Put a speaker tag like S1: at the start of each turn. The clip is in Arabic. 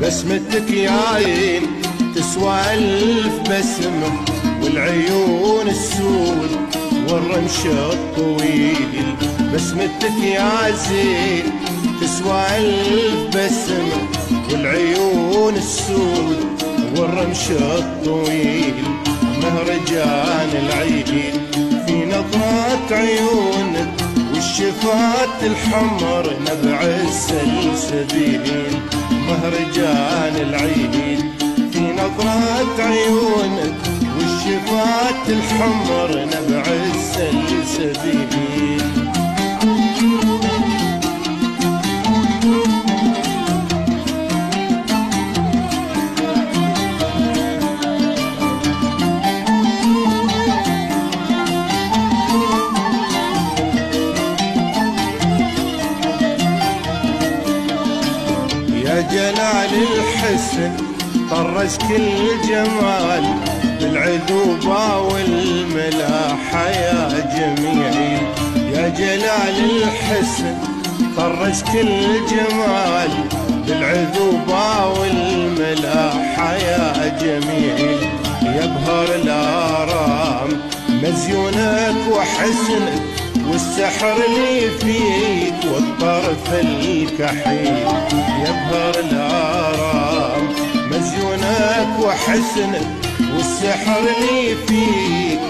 S1: بسمتك يا عين تسوى ألف بسمة، والعيون السود والرمش الطويل. بسمتك يا زين تسوى ألف بسمة، والعيون السود والرمش الطويل. مهرجان العيد في نظرات عيونك، والشفات الحمر نبع السلسبيل. مهرجان العيد في نظرات عيونك، والشفات الحمر نبع السلسبيل. يا جلال الحسن طرز كل جمال، بالعذوبة والملاحة يا جميل. يا جلال الحسن طرز كل جمال، بالعذوبة والملاحة يا جميل. يا بهر الآرام مزيونك وحسنك، والسحر اللي فيك والطرف الكحيل. يا بهر الآرام مزيونك وحسنك، والسحر اللي فيك